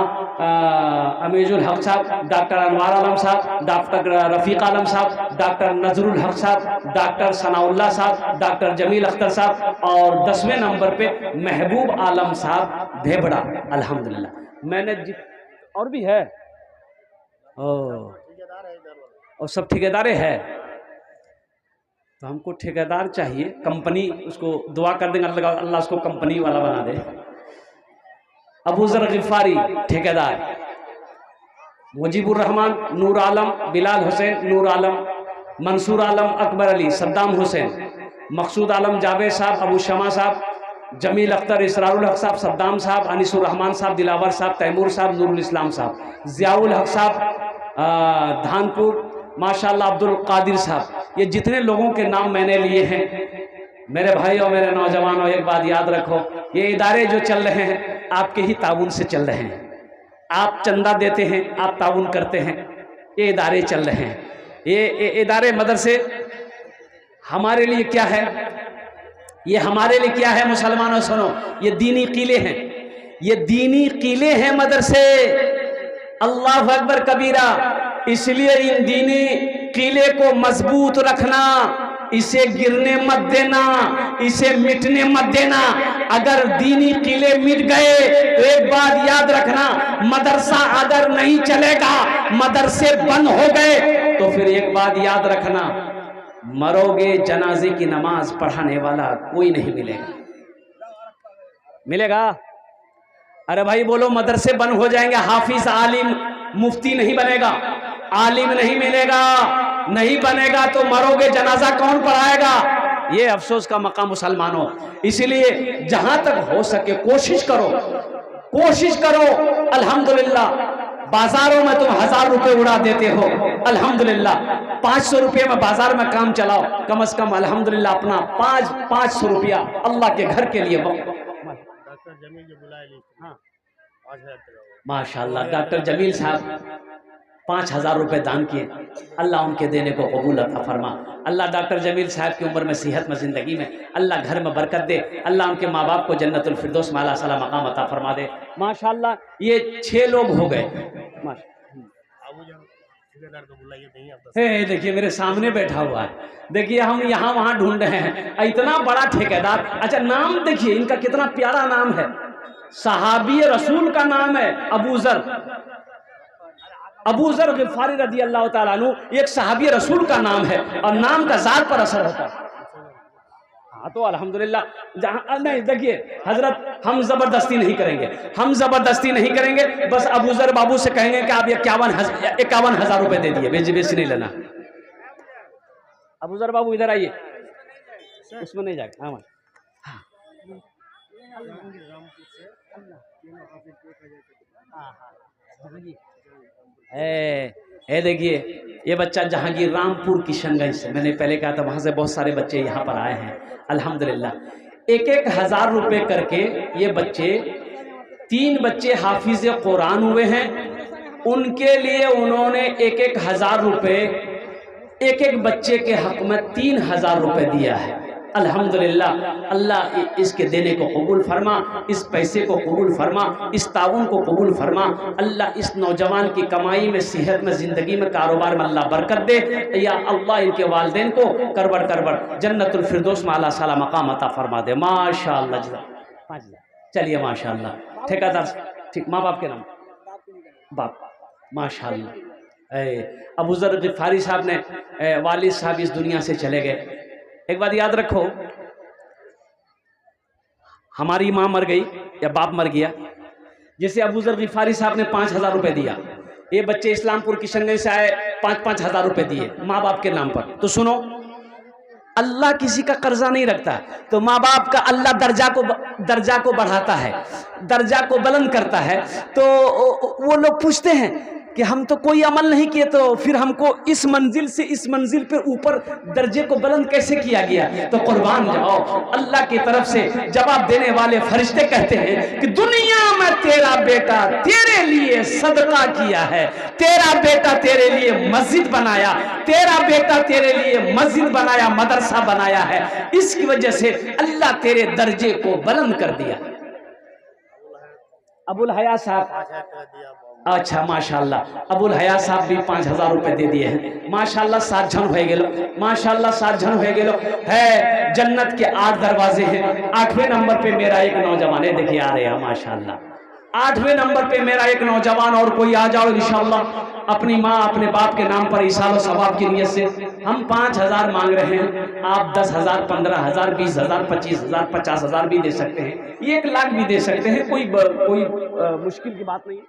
अमीजुल हक साहब, डॉक्टर अनवार आलम साहब, डॉक्टर रफ़ीक आलम साहब, डॉक्टर नजरुल हक साहब, डॉक्टर सनाउल्लाह साहब, डॉक्टर जमील अख्तर साहब और 10वें नंबर पे महबूब आलम साहब भेबड़ा। अल्हम्दुलिल्लाह मैंने और भी है और सब ठेकेदारे है, तो हमको ठेकेदार चाहिए, कंपनी उसको दुआ कर देंगे अल्लाह उसको कंपनी वाला बना दे। अबू ज़र ग़िफ़ारी ठेकेदार, मुजीबुर रहमान, नूर आलम, बिलाल हुसैन, नूर आलम, मंसूर आलम, अकबर अली, सद्दाम हुसैन, मकसूद आलम, जावेद साहब, अबू शमा साहब, जमील अख्तर, इसरारुल हक साहब, सद्दाम साहब, अनीसुर रहमान साहब, दिलावर साहब, तैमूर साहब, नूरुल इस्लाम साहब, ज़ियाउल हक साहब धानपुर, माशाल्लाह अब्दुल कादिर साहब। ये जितने लोगों के नाम मैंने लिए हैं मेरे भाइयों, मेरे नौजवानों, एक बात याद रखो, ये इदारे जो चल रहे हैं आपके ही ताउन से चल रहे हैं। आप चंदा देते हैं, आप ताउन करते हैं, ये इदारे चल रहे हैं। ये इदारे मदरसे हमारे लिए क्या है, ये हमारे लिए क्या है मुसलमानों, सुनो, ये दीनी किले हैं, ये दीनी किले हैं मदरसे। अल्लाह अकबर कबीरा। इसलिए इन दीनी किले को मजबूत रखना, इसे गिरने मत देना, इसे मिटने मत देना। अगर दीनी किले मिट गए तो एक बात याद रखना, मदरसा अगर नहीं चलेगा, मदरसे बंद हो गए तो फिर एक बात याद रखना, मरोगे जनाजे की नमाज पढ़ाने वाला कोई नहीं मिलेगा। मिलेगा? अरे भाई बोलो, मदरसे बंद हो जाएंगे, हाफिज आलिम मुफ्ती नहीं बनेगा, आलिम नहीं मिलेगा, नहीं बनेगा तो मरोगे, जनाजा कौन पढ़ाएगा? ये अफसोस का मकाम मुसलमानों। इसीलिए जहां तक हो सके कोशिश करो, कोशिश करो। अल्हम्दुलिल्लाह बाजारों में तुम 1000 रुपए उड़ा देते हो, अल्हम्दुलिल्लाह 500 रुपये में बाजार में काम चलाओ, कम से कम अल्हम्दुलिल्लाह अपना 500 रुपया अल्लाह के घर के लिए। डॉक्टर जमील जो बुलाए, हाँ माशाल्लाह, डॉक्टर जमील साहब 5000 रुपये दान किए, अल्लाह उनके देने को कबूल अता फरमा। अल्लाह डॉक्टर जमील साहब की उम्र में, सेहत में, ज़िंदगी में अल्लाह घर में बरकत दे, अल्लाह उनके माँ बाप को जन्नतुल फिरदौस में आला सला मकाम अता फरमा दे। माशाल्लाह ये 6 लोग हो गए। देखिए मेरे सामने बैठा हुआ है, देखिए हम यहाँ वहाँ ढूंढ रहे हैं, इतना बड़ा ठेकेदार। अच्छा नाम देखिए इनका कितना प्यारा नाम है, सहाबी रसूल का नाम है अबू ज़र, अबू ज़र ग़िफ़ारी रज़ी अल्लाह ताला अन्हु, एक सहाबी रसूल का नाम है और नाम का ज़ात पर असर होता है। हाँ तो अल्हम्दुलिल्लाह, जहाँ नहीं देखिए हजरत, हम ज़बरदस्ती नहीं करेंगे, हम ज़बरदस्ती नहीं करेंगे, बस अबू ज़र बाबू से कहेंगे कि आप 51,000 रुपये दे दिए, बेची नहीं लेना। अबू ज़र बाबू इधर आइए, उसमें नहीं जाएगा। हाँ देखिए ये बच्चा जहांगीर रामपुर किशनगंज से, मैंने पहले कहा था वहाँ से बहुत सारे बच्चे यहाँ पर आए हैं अल्हम्दुलिल्लाह। 1,000 रुपये करके ये बच्चे, 3 बच्चे हाफिज कुरान हुए हैं, उनके लिए उन्होंने 1,000 रुपये एक बच्चे के हक में 3,000 रुपये दिया है। अल्हम्दुलिल्लाह, अल्लाह इसके देने को कबूल फरमा, इस पैसे को कबूल फरमा, इस ताउन को कबूल फरमा। अल्लाह इस नौजवान की कमाई में, सेहत में, ज़िंदगी में, कारोबार में अल्लाह बरकत दे। या अल्लाह इनके वालिदैन को करबड़ जन्नतुल फिरदौस में आला साला मकाम अता फरमा दे। माशाअल्लाह। चलिए माशाअल्लाह, ठेकेदार ठीक, माँ बाप के नाम बाप, माशाअल्लाह। अबू ज़र ग़िफ़ारी साहब ने, वालिद साहब इस दुनिया से चले गए। एक बात याद रखो, हमारी माँ मर गई या बाप मर गया, जैसे अबू ज़र ग़िफ़ारी साहब ने 5,000 रुपये दिया, ये बच्चे इस्लामपुर किशनगंज से आए, 5,000 रुपये दिए माँ बाप के नाम पर। तो सुनो, अल्लाह किसी का कर्जा नहीं रखता, तो माँ बाप का अल्लाह दर्जा को बढ़ाता है, दर्जा को बुलंद करता है। तो वो लोग पूछते हैं कि हम तो कोई अमल नहीं किए, तो फिर हमको इस मंजिल से इस मंजिल पे ऊपर दर्जे को बुलंद कैसे किया गया? तो कुर्बान जाओ, अल्लाह की तरफ से जवाब देने वाले फरिश्ते कहते हैं कि दुनिया में तेरा बेटा तेरे लिए सदका किया है, तेरा बेटा तेरे लिए मस्जिद बनाया, तेरा बेटा तेरे लिए मस्जिद बनाया, मदरसा बनाया है, इसकी वजह से अल्लाह तेरे दर्जे को बुलंद कर दिया। अबुल हया साहब, अच्छा माशाल्लाह, अबुल हया साहब भी 5000 रुपए दे दिए हैं। माशाल्लाह 7 जन हो गेलो, माशाल्लाह 7 जन हो गेलो है। जन्नत के 8 दरवाजे हैं। 8वें नंबर पे मेरा एक नौजवान है, देखिए आ रहे हैं माशाल्लाह। 8वें नंबर पे मेरा एक नौजवान, और कोई आ जाओ इंशाल्लाह। अपनी माँ अपने बाप के नाम पर इसालो सवाब की नियत से हम 5000 मांग रहे हैं। आप 10,000, 15,000, 20,000, 25,000, 50,000 भी दे सकते हैं, 1 लाख भी दे सकते हैं, कोई मुश्किल की बात नहीं है।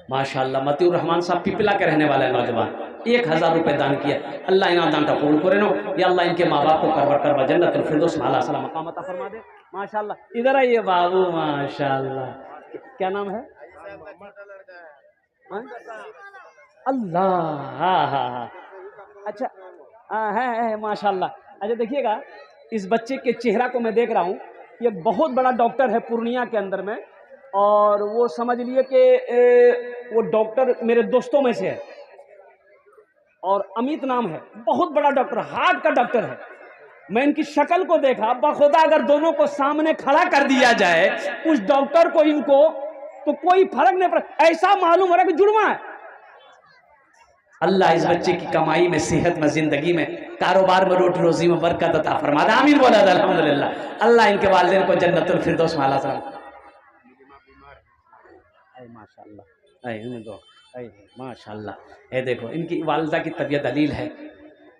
माशाल्लाह मतीउर रहमान साहब पिपला के रहने वाला है नौजवान, 1000 रुपए दान किया। अल्लाह इना दान कबूल करे नो, या अल्लाह इनके माँ बाप को करवर करवा जन्नतुल फिरदौस में आला सलाम मकाम अता फरमा दे। माशाल्लाह इधर आइए बाबू, माशाल्लाह क्या नाम है? अल्लाह, हाँ हाँ हाँ, अच्छा है माशाल्लाह। अच्छा देखिएगा, इस बच्चे के चेहरा को मैं देख रहा हूँ, ये बहुत बड़ा डॉक्टर है पूर्णिया के अंदर में, और वो समझ लिए कि वो डॉक्टर मेरे दोस्तों में से है, और अमित नाम है, बहुत बड़ा डॉक्टर, हार्ट का डॉक्टर है। मैं इनकी शक्ल को देखा, बखुदा अगर दोनों को सामने खड़ा कर दिया जाए, उस डॉक्टर को इनको, तो कोई फर्क नहीं पड़ा, ऐसा मालूम हो रहा है कि जुड़वा है। अल्लाह इस बच्चे की कमाई में, सेहत में, जिंदगी में, कारोबार में, रोटी रोजी में बरकत अता फरमा दे। आमीन बोला था अल्हम्दुलिल्लाह। अल्लाह इनके वालिदैन को जन्नतुल फिरदौस में आला सलाम। माशाल्लाह, माशाल्लाह, ये देखो इनकी वालिदा की तबीयत दलील है।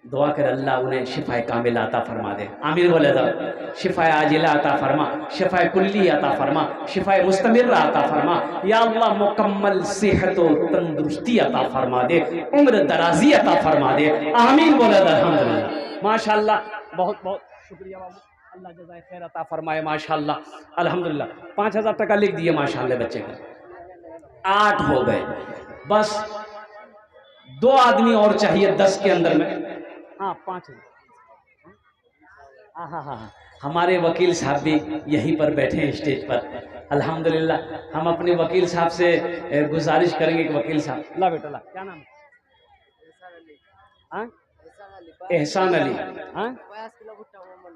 दुआ कर अल्लाह उन्हें शिफाए कामिला अता फरमा दे। आमीन बोले तो शिफाए आजिला अता फरमा, शिफाए कुल्ली अता फरमा, शिफाए मुस्तमिर्रा अता फरमा। या अल्लाह मुकम्मल सेहत और तंदुरुस्ती अता फरमा दे, उम्र दराजी अता फरमा दे। आमीन बोले तो अल्हम्दुलिल्लाह। माशाल्लाह, बहुत बहुत शुक्रिया बाबू, अल्लाह जज़ाए खैर अता फरमाए। माशाल्लाह अल्हम्दुलिल्लाह, 5000 टका लिख दिए माशाल्लाह बच्चे का। 8 हो गए, बस 2 आदमी और चाहिए 10 के अंदर में। हाँ 5। हाँ हाँ हाँ, हमारे वकील साहब भी यहीं पर बैठे हैं स्टेज पर अल्हम्दुलिल्लाह। हम अपने वकील साहब से गुजारिश करेंगे कि वकील साहब, ला बेटा ला, क्या नाम है? एहसान अली। हाँ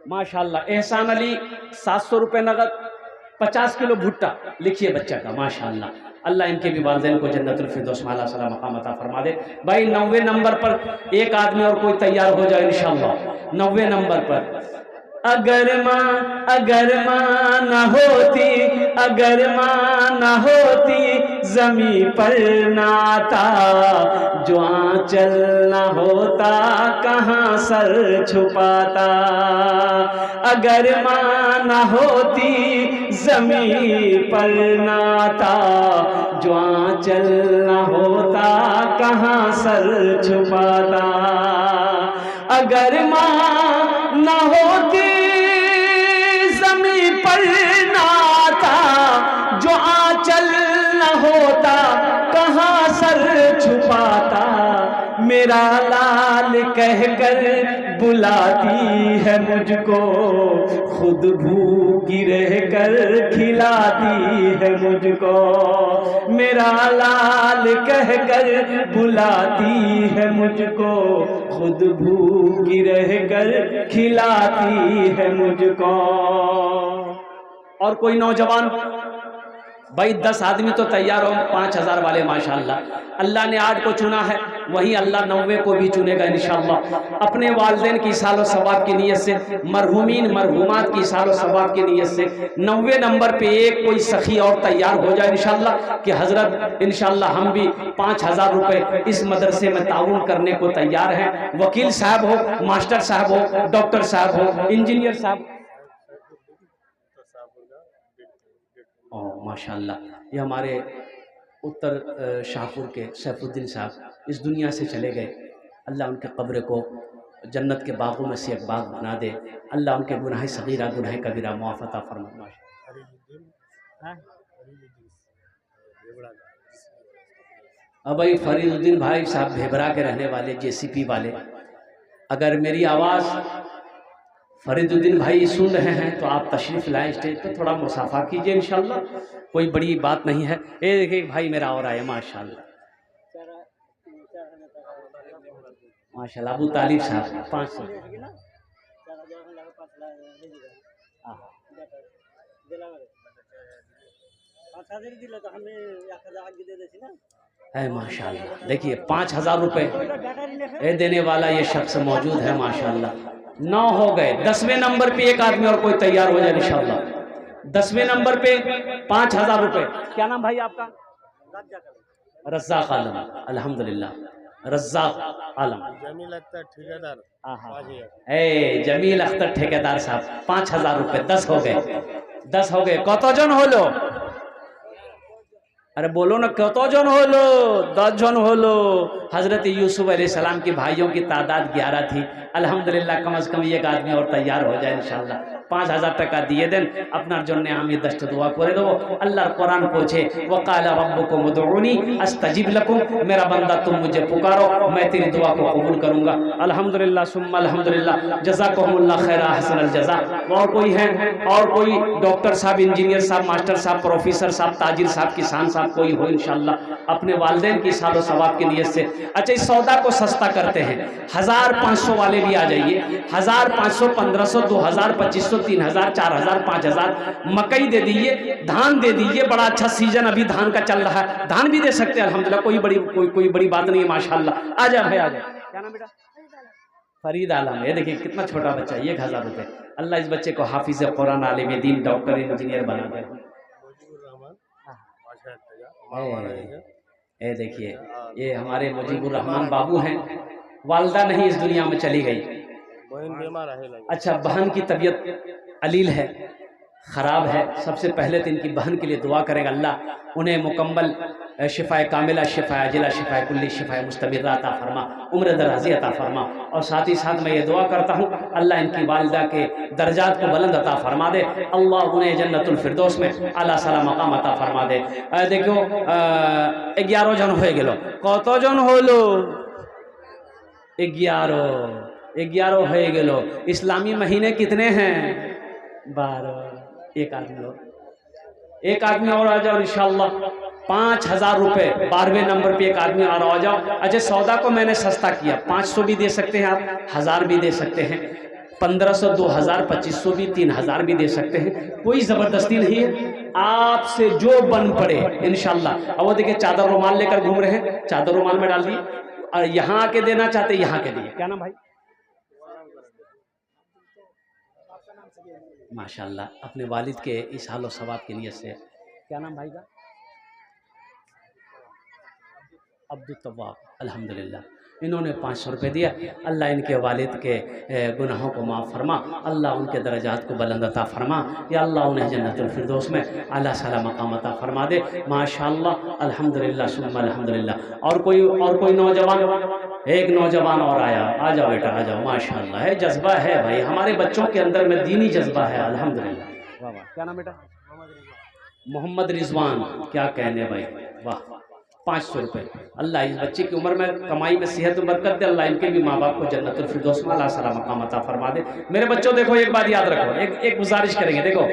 माशाल्लाह, एहसान अली 700 रुपये नगद, 50 किलो भुट्टा लिखिए बच्चा का। माशाल्लाह, अल्लाह इनके भी वालिदैन को जन्नतुल फिरदौस में आला सलाम मकाम अता फरमा दे। भाई 90 नंबर पर एक आदमी और कोई तैयार हो जाए इंशाअल्लाह। 90 नंबर पर अगर माँ न होती, अगर माँ न होती जमी पर नाता, जो आंचल न होता कहाँ सर छुपाता। अगर माँ न होती जमी पर नाता, जो आंचल न होता कहाँ सर छुपाता। अगर माँ न होती जमी पर नाता, जो आंचल न होता कहाँ सर छुपाता। मेरा लाल कहकर बुलाती है मुझको, खुद भूखी रहकर खिलाती है मुझको। मेरा लाल कहकर बुलाती है मुझको, खुद भूखी रहकर खिलाती है मुझको। और कोई नौजवान? भाई 10 आदमी तो तैयार हो, 5000 वाले माशाल्लाह। अल्लाह ने 8 को चुना है, वहीं अल्लाह 90 को भी चुनेगा इंशाअल्लाह। अपने वालिदैन की सालो सवाब की नीयत से, मरहुमीन मरहुमात की सालो सवाब की नीयत से 90 नंबर पे एक कोई सखी और तैयार हो जाए इंशाअल्लाह कि हजरत इंशाअल्लाह हम भी 5000 रुपये इस मदरसे में ताउन करने को तैयार हैं। वकील साहब हो, मास्टर साहब हो, डॉक्टर साहब हो, इंजीनियर साहब। माशाल्लाह, ये हमारे उत्तर शाहपुर के सैफुद्दीन साहब इस दुनिया से चले गए। अल्लाह उनके कब्र को जन्नत के बागों में से एक बाग बना दे। अल्लाह उनके गुनाह सगीरा गुनाह कबीरा मुआफ़ अता फरमा। अब भाई फरीदुद्दीन भाई साहब भेबरा के रहने वाले जेसीपी वाले, अगर मेरी आवाज़ फरीदुद्दीन भाई सुन रहे हैं तो आप तशरीफ़ लाएं स्टेज पर, थोड़ा मुसाफा कीजिए इंशाल्लाह, कोई बड़ी बात नहीं है। ये देखिए भाई मेरा और आए माशाल्लाह माशाल्लाह, अबू तालिब साहब 500। है माशाल्लाह, देखिए 5,000 रुपये ये देने वाला ये शख्स मौजूद है माशाल्लाह। 9 हो गए, 10वें नंबर पे एक आदमी और कोई तैयार हो जाए इंशाल्लाह। 10वें नंबर पे 5,000 रुपये। क्या नाम भाई आपका? रज़्ज़ाक आलम, अल्हम्दुलिल्लाह रज़्ज़ाक आलम। जमील अख्तर ठेकेदार, जमील अख्तर ठेकेदार साहब 5,000 रुपये। 10 हो गए, 10 हो गए। कतजन हलो? अरे बोलो ना, कतजन हलो? 10 जन हलो। हजरत यूसुफ अलैहिस्सलाम की भाइयों की तादाद 11 थी। अल्हम्दुलिल्लाह कम से कम एक आदमी और तैयार हो जाए इंशाल्लाह। 5,000 টাকা দিয়ে দেন আপনার জন্য, আমি 10টা দোয়া করে দেবো। আল্লাহর কোরআন পড়ছে, ওয়াকালা রব্বুকুম উদউনি আস্তাজিব লাকুম, मेरा बंदा तुम मुझे पुकारो मैं तेरी दुआ को कबूल करूंगा। अल्हम्दुलिल्लाह सुम्मा अल्हम्दुलिल्लाह, जज़ाकुमुल्लाह खैरा हसनल जज़ा। और कोई है? और कोई डॉक्टर साहब, इंजीनियर साहब, मास्टर साहब, प्रोफेसर साहब, ताजिर साहब, किसान साहब कोई हो इंशाल्लाह अपने वालिदैन की सालो सवाब की नीयत से। अच्छा, इस सौदा को सस्ता करते हैं, 1500 वाले भी आ जाइए। 1500, 1500, 2000, 2500, 3000, 4000, 5000। मकई दे दीजिए, धान दे दीजिए, बड़ा अच्छा सीजन अभी धान का चल रहा है, धान भी दे सकते हैं अल्हम्दुलिल्लाह, कोई बड़ी बात नहीं है माशाल्लाह। आ जा भाई आ जा। क्या नाम बेटा? फरीद आलम। ये देखिए कितना छोटा बच्चा, 1000 रुपये। अल्लाह इस बच्चे को हाफिज कुरान, आलिम दीन, डॉक्टर, इंजीनियर बना दे। ये देखिए ये हमारे मुजीबुर रहमान बाबू हैं, वालदा नहीं इस दुनिया में चली गई। अच्छा, बहन की तबीयत अलील है, ख़राब है। सबसे पहले तो इनकी बहन के लिए दुआ करेगा, अल्लाह उन्हें मुकम्मल शिफाए कामिला, शिफाए अजिला, शिफाए कुल्ली, शिफाए मुस्तमिर्रा अता फरमा, उम्र दराज़ी अता फरमा। और साथ ही साथ मैं ये दुआ करता हूँ अल्लाह इनकी वालिदा के दर्जात को बुलंद अता फरमा दे, अल्लाह उन्हें जन्नतुल फिरदौस में आला साला मकाम अता फरमा दे। देखो 11 जन हो गेलो। कत जन हलो? 11 हो गेलो। इस्लामी महीने कितने हैं? 12। एक आदमी और आ जाओ इंशाल्लाह। 5,000 रुपये 12वें नंबर पे एक आदमी और आ जाओ। अच्छा, सौदा को मैंने सस्ता किया, 500 भी दे सकते हैं आप, 1000 भी दे सकते हैं, 1500, 2000, 2500 भी, 3000 भी दे सकते हैं, कोई ज़बरदस्ती नहीं है, आपसे जो बन पड़े इंशाल्लाह। अब वो देखिए चादर रुमाल लेकर घूम रहे हैं, चादर रुमाल में डाल दिए, और यहाँ आके देना चाहते यहाँ के दिए। क्या नाम भाई? माशाल्लाह, अपने वालिद के इस हाल और सवाब की नीयत से। क्या नाम भाई का? अब्दुल तव्वाब। अल्हम्दुलिल्लाह, इन्होंने 500 रुपये दिया। अल्लाह इनके वालिद के गुनाहों को माफ़ फरमा, अल्लाह उनके दर्जात को बुलंद अता फरमा, या अल्लाह उन्हें जन्नतुल फिरदौस में आला साला मकाम अता फरमा दे। माशाअल्लाह, अल्हम्दुलिल्लाह सुम्मा अल्हम्दुलिल्लाह। और कोई नौजवान? एक नौजवान और आया। आ जाओ बेटा आ जाओ। माशाअल्लाह है, जज्बा है भाई, हमारे बच्चों के अंदर में दीनी जज्बा है अल्हम्दुलिल्लाह। वाह वाह। क्या नाम बेटा? मोहम्मद रिजवान। क्या कहने भाई, वाह। 500 रुपये। अल्लाह इस बच्चे की उम्र में, कमाई में सेहत बरकत दे, अल्लाह इनके भी माँ बाप को जन्नतुल फिरदौस में आला साला मकाम अता फरमा दे। मेरे बच्चों देखो, एक बात याद रखो, एक गुजारिश करेंगे। देखो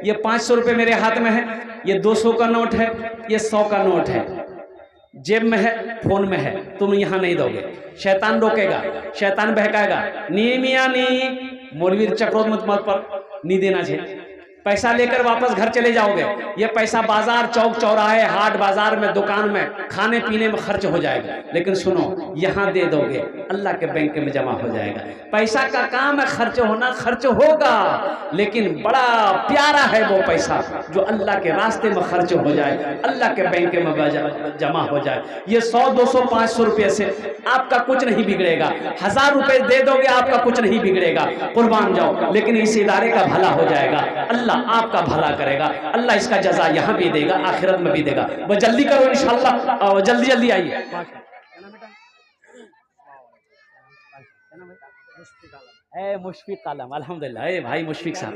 ये 500 रुपये मेरे हाथ में है, ये 200 का नोट है, ये 100 का नोट है, जेब में है, फोन में है, तुम यहाँ नहीं दोगे, शैतान रोकेगा, शैतान बहकाएगा, नी मियाँ नी, मौलवी चक्रों मत पर नहीं देना चाहिए। पैसा लेकर वापस घर चले जाओगे, ये पैसा बाजार, चौक चौराहे, हाट बाजार में, दुकान में, खाने पीने में खर्च हो जाएगा। लेकिन सुनो, यहाँ दे दोगे अल्लाह के बैंक में जमा हो जाएगा। पैसा का काम है खर्च होना, खर्च होगा, लेकिन बड़ा प्यारा है वो पैसा जो अल्लाह के रास्ते में खर्च हो जाए, अल्लाह के बैंक में जमा हो जाए। ये 100, 200, 500 रुपये से आपका कुछ नहीं बिगड़ेगा। 1000 रुपये दे दोगे आपका कुछ नहीं बिगड़ेगा, कुर्बान जाओ, लेकिन इस इदारे का भला हो जाएगा, अल्लाह आपका भला करेगा, अल्लाह इसका जजा यहाँ भी देगा, आखिरत में भी देगा। वो जल्दी करो इंशाल्लाह, जल्दी आइए। मुशफिक आलम। अल्हम्दुलिल्लाह भाई मुशफिक साहब,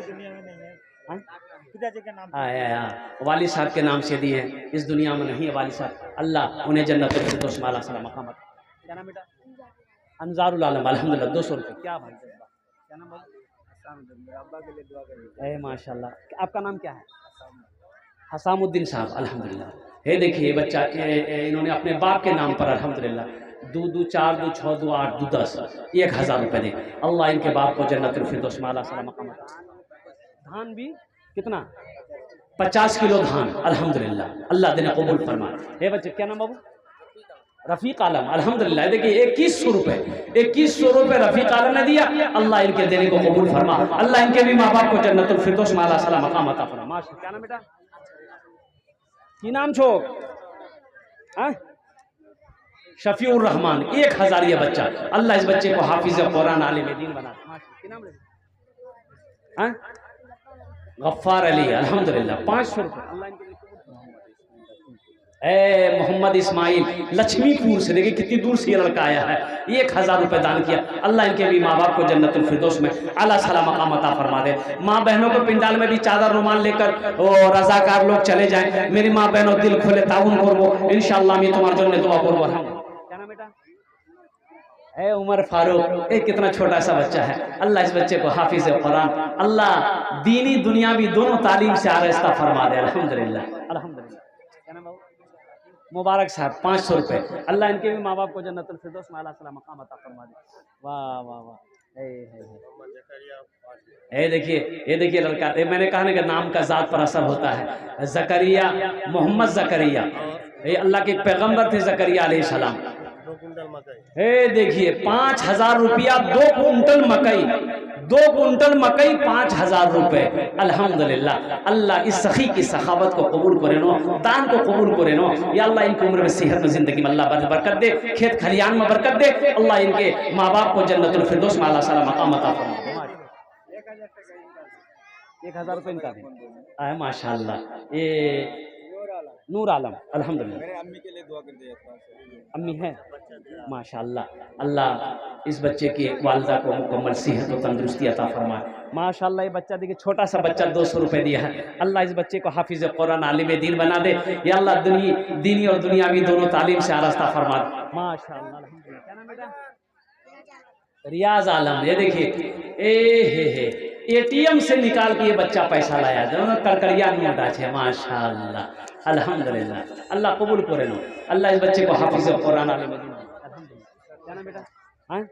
वाली साहब के नाम से दिए हैं, इस दुनिया में नहीं है वाली साहब। अल्लाह उन्हें जन्नतुल फिरदौस में आला साला मकाम अता। क्या नाम बेटा? अंजारुल आलम, अल्हम्दुलिल्लाह 200 रुपये। क्या भाई जज्बा, क्या नाम बोला? अब्बा के लिए दुआ करिए। माशाल्लाह, आपका नाम क्या है? हसामुद्दीन साहब, अल्हम्दुलिल्लाह। ये देखिए ये बच्चा इन्होंने अपने बाप के नाम पर अल्हम्दुलिल्लाह 2 2 4 2 6 2 8 2 10 1000 रुपये दे। अल्लाह इनके बाप को जन्नतुल फिरदौस में आला साला मकाम अता। धान भी कितना? 50 किलो धान, अल्हम्दुलिल्लाह, अल्लाह दिन कबूल फरमाए। हे बच्चे क्या नाम बाबू? रफ़ीक आलम, अल्हम्दुलिल्लाह। देखिए 2100 रुपये, 2100 रुपये रफ़ीक आलम ने दिया। अल्लाह इनके देने को कबूल फरमा, अल्लाह इनके भी माँ बाप को जन्नतुल फिरदौस में आला साला मकाम अता फरमा। माशा, क्या नाम बेटा? की नाम छो? शफीउर रहमान, 1000 ये बच्चा। अल्लाह इस बच्चे को हाफिज कुरान आलिम दीन बना। गफ्फार अली, अल्हम्दुलिल्लाह 500 रुपये। ए मोहम्मद इस्माइल लक्ष्मीपुर से, देखिए कितनी दूर से ये लड़का आया है, 1000 रुपये दान किया। अल्लाह इनके भी माँ बाप को जन्नतुल फिरदौस में आला साला मकाम अता फरमा दे। माँ बहनों को पिंडाल में भी चादर रुमाल लेकर वो रजाकार लोग चले जाएं। मेरी माँ बहनों दिल खोले ताउन करबो इंशाअल्लाह, मैं तुम्हारे जन्नत दुआ करबो। क्या नाम बेटा? ए उमर फारूक, एक कितना छोटा सा बच्चा है। अल्लाह इस बच्चे को हाफिज कुरान, अल्लाह दीनी दुनियावी दोनों तालीम से आरास्ता फरमा दे। अल्हम्दुलिल्लाह, अल्हम्दुलिल्लाह। क्या नाम बाबू? मुबारक साहब, 500 रुपये। अल्लाह इनके भी माँ बाप को जन्नतुल फिरदौस में आला साला मकाम अता फरमा दे। वाह वाह वाह। ये देखिए लड़का, मैंने कहा ना कि नाम का जात पर असर होता है। जकरिया, मोहम्मद जकरिया, ये अल्लाह के पैगंबर थे जकरिया अलैहिस्सलाम। हे देखिए 5000 रुपया, 2 कुंटल मकई, 2 कुंटल मकई 5000 रुपये। अल्हम्दुलिल्लाह, अल्लाह इस सखी की सखावत को कबूल करे नो, दान को कबूल करे नो। या अल्लाह इनकी उम्र में, सेहत में, जिंदगी में अल्लाह बरकत दे, खेत खलियान में बरकत दे। अल्लाह इनके माँ बाप को जन्नतुल फिरदौस में आला साला मकाम अता फरमाए। 1000 रुपये इनका है माशाअल्लाह। ये नूर आलम, अल्हम्दुलिल्लाह। मेरे अम्मी के लिए दुआ कर दीजिए। अम्मी है माशाअल्लाह, अल्लाह इस बच्चे की वालिदा को मुकम्मल सेहत और तंदुरुस्ती अता फरमाए। माशाअल्लाह, ये बच्चा देखिए छोटा सा बच्चा 200 रुपये दिया है। अल्लाह इस बच्चे को हाफिज कुरान आलिम दीन बना दे। या अल्लाह दीनी और दुनियावी दोनों तालीम से आरास्ता फरमा दे। माशाअल्लाह, अल्हम्दुलिल्लाह। क्या नाम बेटा? रियाज आलम। ये देखिए ATM से निकाल के ये बच्चा पैसा लाया, दोनों करकरिया नोट है। माशाअल्लाह, अल्हम्दुलिल्लाह, अल्लाह कबूल करे नो। अल्लाह इस बच्चे को हाफिज कुरान आलिम दीन। अल्हम्दुलिल्लाह। क्या नाम बेटा? हाँ,